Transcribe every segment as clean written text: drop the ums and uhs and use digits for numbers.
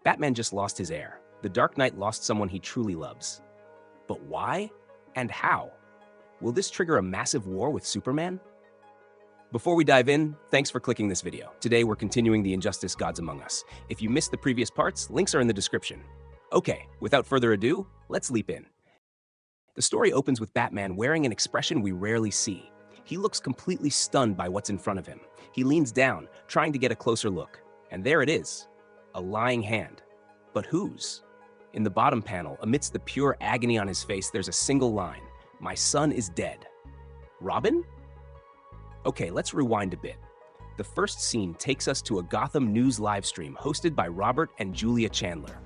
Batman just lost his heir. The Dark Knight lost someone he truly loves. But why? And how? Will this trigger a massive war with Superman? Before we dive in, thanks for clicking this video. Today we're continuing the Injustice Gods Among Us. If you missed the previous parts, links are in the description. Okay, without further ado, let's leap in. The story opens with Batman wearing an expression we rarely see. He looks completely stunned by what's in front of him. He leans down, trying to get a closer look. And there it is, a lying hand. But whose? In the bottom panel, amidst the pure agony on his face, there's a single line. My son is dead. Robin? Okay, let's rewind a bit. The first scene takes us to a Gotham News livestream hosted by Robert and Julia Chandler.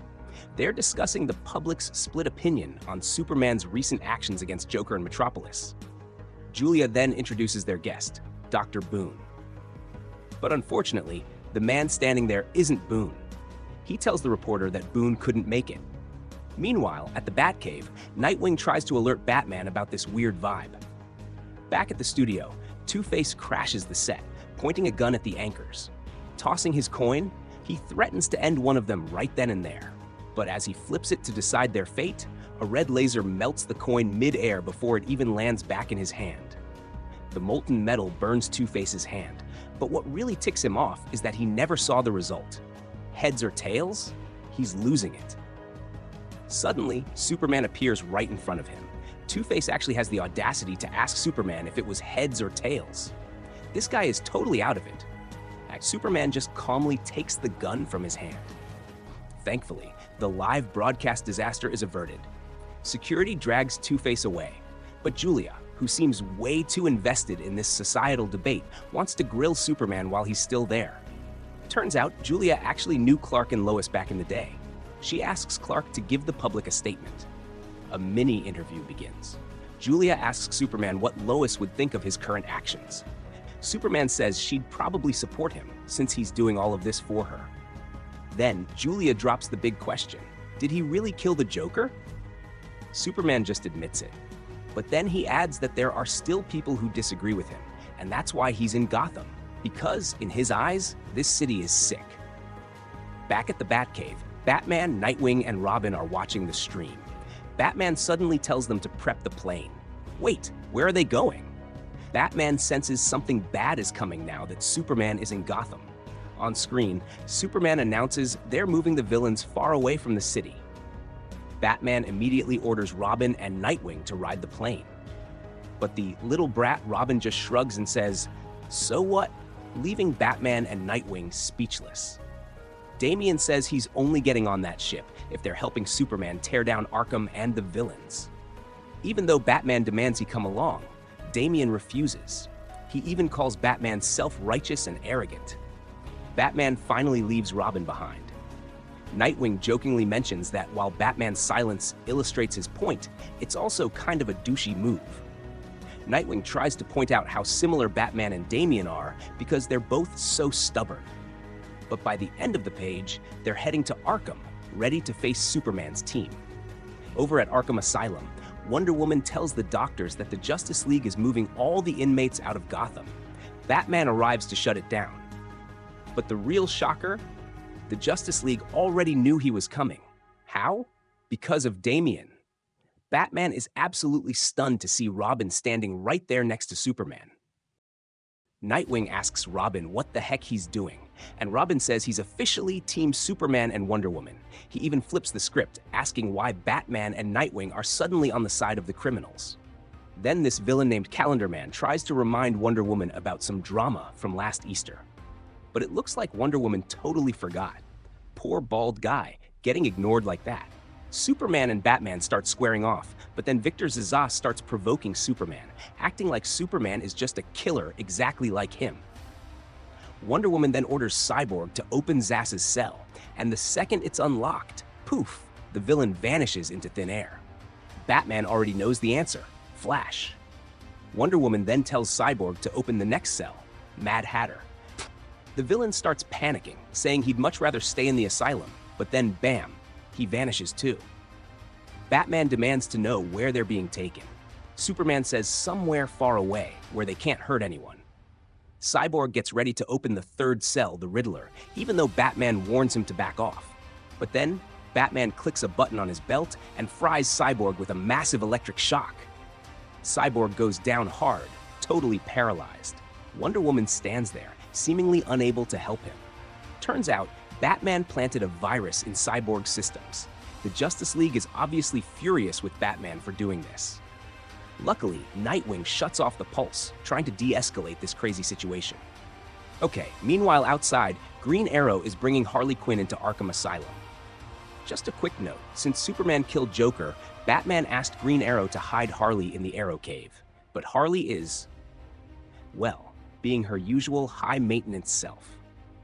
They're discussing the public's split opinion on Superman's recent actions against Joker and Metropolis. Julia then introduces their guest, Dr. Boone. But unfortunately, the man standing there isn't Boone. He tells the reporter that Boone couldn't make it. Meanwhile, at the Batcave, Nightwing tries to alert Batman about this weird vibe. Back at the studio, Two-Face crashes the set, pointing a gun at the anchors. Tossing his coin, he threatens to end one of them right then and there. But as he flips it to decide their fate, a red laser melts the coin mid-air before it even lands back in his hand. The molten metal burns Two-Face's hand, but what really ticks him off is that he never saw the result. Heads or tails? He's losing it. Suddenly, Superman appears right in front of him. Two-Face actually has the audacity to ask Superman if it was heads or tails. This guy is totally out of it. Superman just calmly takes the gun from his hand. Thankfully, the live broadcast disaster is averted. Security drags Two-Face away, but Julia, who seems way too invested in this societal debate, wants to grill Superman while he's still there. Turns out, Julia actually knew Clark and Lois back in the day. She asks Clark to give the public a statement. A mini-interview begins. Julia asks Superman what Lois would think of his current actions. Superman says she'd probably support him, since he's doing all of this for her. Then, Julia drops the big question. Did he really kill the Joker? Superman just admits it. But then he adds that there are still people who disagree with him, and that's why he's in Gotham. Because, in his eyes, this city is sick. Back at the Batcave, Batman, Nightwing, and Robin are watching the stream. Batman suddenly tells them to prep the plane. Wait, where are they going? Batman senses something bad is coming now that Superman is in Gotham. On screen, Superman announces they're moving the villains far away from the city. Batman immediately orders Robin and Nightwing to ride the plane. But the little brat Robin just shrugs and says, "So what?" leaving Batman and Nightwing speechless. Damian says he's only getting on that ship if they're helping Superman tear down Arkham and the villains. Even though Batman demands he come along, Damian refuses. He even calls Batman self-righteous and arrogant. Batman finally leaves Robin behind. Nightwing jokingly mentions that while Batman's silence illustrates his point, it's also kind of a douchey move. Nightwing tries to point out how similar Batman and Damian are because they're both so stubborn. But by the end of the page, they're heading to Arkham, ready to face Superman's team. Over at Arkham Asylum, Wonder Woman tells the doctors that the Justice League is moving all the inmates out of Gotham. Batman arrives to shut it down. But the real shocker? The Justice League already knew he was coming. How? Because of Damian. Batman is absolutely stunned to see Robin standing right there next to Superman. Nightwing asks Robin what the heck he's doing, and Robin says he's officially Team Superman and Wonder Woman. He even flips the script, asking why Batman and Nightwing are suddenly on the side of the criminals. Then this villain named Calendar Man tries to remind Wonder Woman about some drama from last Easter. But it looks like Wonder Woman totally forgot. Poor bald guy, getting ignored like that. Superman and Batman start squaring off, but then Victor Zsasz starts provoking Superman, acting like Superman is just a killer exactly like him. Wonder Woman then orders Cyborg to open Zsasz's cell, and the second it's unlocked, poof, the villain vanishes into thin air. Batman already knows the answer, Flash. Wonder Woman then tells Cyborg to open the next cell, Mad Hatter. The villain starts panicking, saying he'd much rather stay in the asylum, but then bam, he vanishes too. Batman demands to know where they're being taken. Superman says somewhere far away, where they can't hurt anyone. Cyborg gets ready to open the third cell, the Riddler, even though Batman warns him to back off. But then, Batman clicks a button on his belt and fries Cyborg with a massive electric shock. Cyborg goes down hard, totally paralyzed. Wonder Woman stands there, seemingly unable to help him. Turns out, Batman planted a virus in Cyborg's systems. The Justice League is obviously furious with Batman for doing this. Luckily, Nightwing shuts off the pulse, trying to de-escalate this crazy situation. Okay, meanwhile outside, Green Arrow is bringing Harley Quinn into Arkham Asylum. Just a quick note, since Superman killed Joker, Batman asked Green Arrow to hide Harley in the Arrow Cave. But Harley is, well, being her usual high-maintenance self.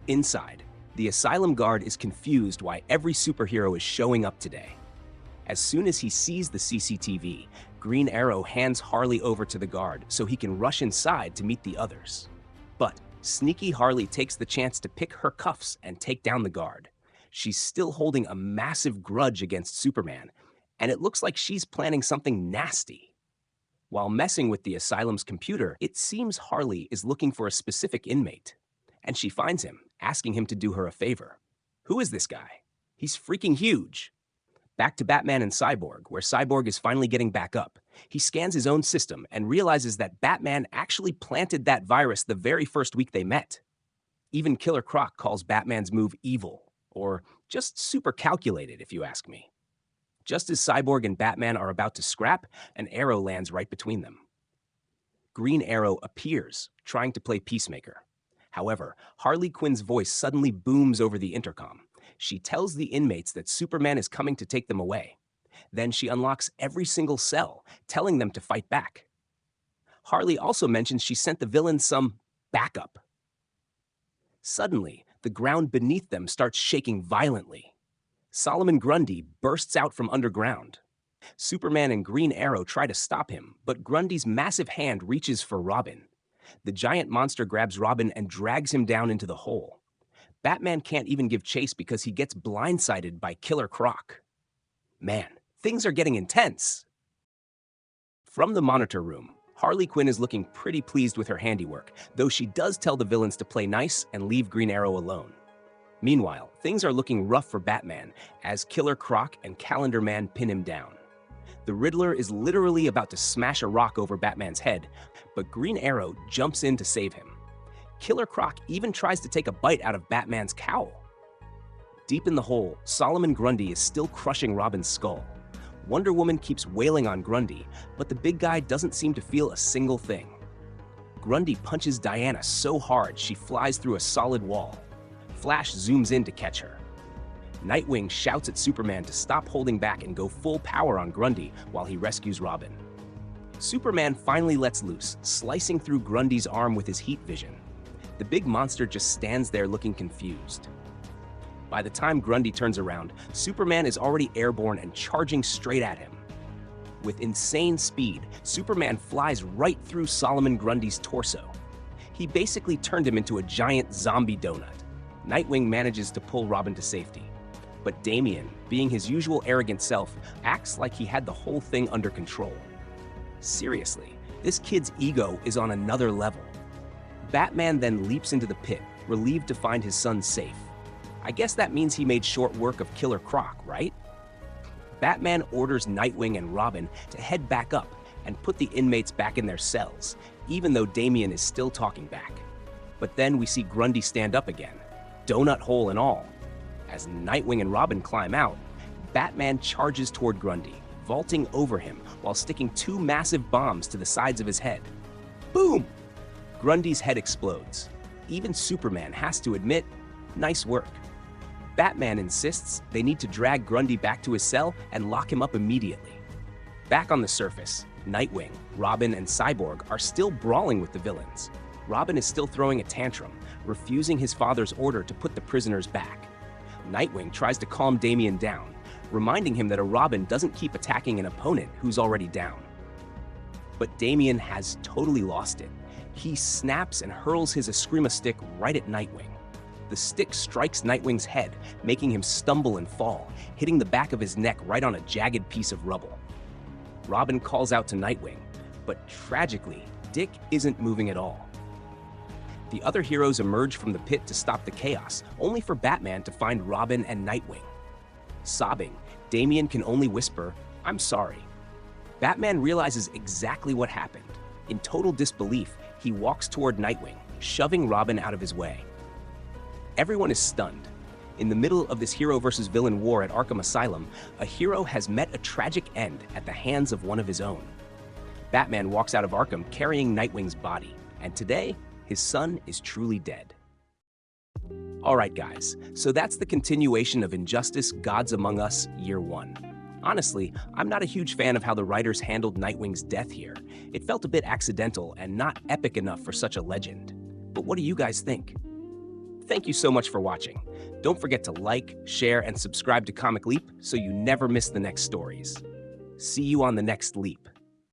Inside, the Asylum guard is confused why every superhero is showing up today. As soon as he sees the CCTV, Green Arrow hands Harley over to the guard so he can rush inside to meet the others. But sneaky Harley takes the chance to pick her cuffs and take down the guard. She's still holding a massive grudge against Superman, and it looks like she's planning something nasty. While messing with the Asylum's computer, it seems Harley is looking for a specific inmate, and she finds him, asking him to do her a favor. Who is this guy? He's freaking huge. Back to Batman and Cyborg, where Cyborg is finally getting back up. He scans his own system and realizes that Batman actually planted that virus the very first week they met. Even Killer Croc calls Batman's move evil, or just super calculated if you ask me. Just as Cyborg and Batman are about to scrap, an arrow lands right between them. Green Arrow appears, trying to play peacemaker. However, Harley Quinn's voice suddenly booms over the intercom. She tells the inmates that Superman is coming to take them away. Then she unlocks every single cell, telling them to fight back. Harley also mentions she sent the villains some backup. Suddenly, the ground beneath them starts shaking violently. Solomon Grundy bursts out from underground. Superman and Green Arrow try to stop him, but Grundy's massive hand reaches for Robin. The giant monster grabs Robin and drags him down into the hole. Batman can't even give chase because he gets blindsided by Killer Croc. Man, things are getting intense. From the monitor room, Harley Quinn is looking pretty pleased with her handiwork, though she does tell the villains to play nice and leave Green Arrow alone. Meanwhile, things are looking rough for Batman as Killer Croc and Calendar Man pin him down. The Riddler is literally about to smash a rock over Batman's head, but Green Arrow jumps in to save him. Killer Croc even tries to take a bite out of Batman's cowl. Deep in the hole, Solomon Grundy is still crushing Robin's skull. Wonder Woman keeps wailing on Grundy, but the big guy doesn't seem to feel a single thing. Grundy punches Diana so hard she flies through a solid wall. Flash zooms in to catch her. Nightwing shouts at Superman to stop holding back and go full power on Grundy while he rescues Robin. Superman finally lets loose, slicing through Grundy's arm with his heat vision. The big monster just stands there looking confused. By the time Grundy turns around, Superman is already airborne and charging straight at him. With insane speed, Superman flies right through Solomon Grundy's torso. He basically turned him into a giant zombie donut. Nightwing manages to pull Robin to safety. But Damian, being his usual arrogant self, acts like he had the whole thing under control. Seriously, this kid's ego is on another level. Batman then leaps into the pit, relieved to find his son safe. I guess that means he made short work of Killer Croc, right? Batman orders Nightwing and Robin to head back up and put the inmates back in their cells, even though Damian is still talking back. But then we see Grundy stand up again, donut hole and all. As Nightwing and Robin climb out, Batman charges toward Grundy, vaulting over him while sticking two massive bombs to the sides of his head. Boom! Grundy's head explodes. Even Superman has to admit, nice work. Batman insists they need to drag Grundy back to his cell and lock him up immediately. Back on the surface, Nightwing, Robin, and Cyborg are still brawling with the villains. Robin is still throwing a tantrum, refusing his father's order to put the prisoners back. Nightwing tries to calm Damian down, reminding him that a Robin doesn't keep attacking an opponent who's already down. But Damian has totally lost it. He snaps and hurls his Eskrima stick right at Nightwing. The stick strikes Nightwing's head, making him stumble and fall, hitting the back of his neck right on a jagged piece of rubble. Robin calls out to Nightwing, but tragically, Dick isn't moving at all. The other heroes emerge from the pit to stop the chaos, only for Batman to find Robin and Nightwing. Sobbing, Damian can only whisper, "I'm sorry." Batman realizes exactly what happened. In total disbelief, he walks toward Nightwing, shoving Robin out of his way. Everyone is stunned. In the middle of this hero versus villain war at Arkham Asylum, a hero has met a tragic end at the hands of one of his own. Batman walks out of Arkham carrying Nightwing's body, and today, his son is truly dead. Alright guys, so that's the continuation of Injustice Gods Among Us Year 1. Honestly, I'm not a huge fan of how the writers handled Nightwing's death here. It felt a bit accidental and not epic enough for such a legend. But what do you guys think? Thank you so much for watching. Don't forget to like, share, and subscribe to Comic Leap so you never miss the next stories. See you on the next leap.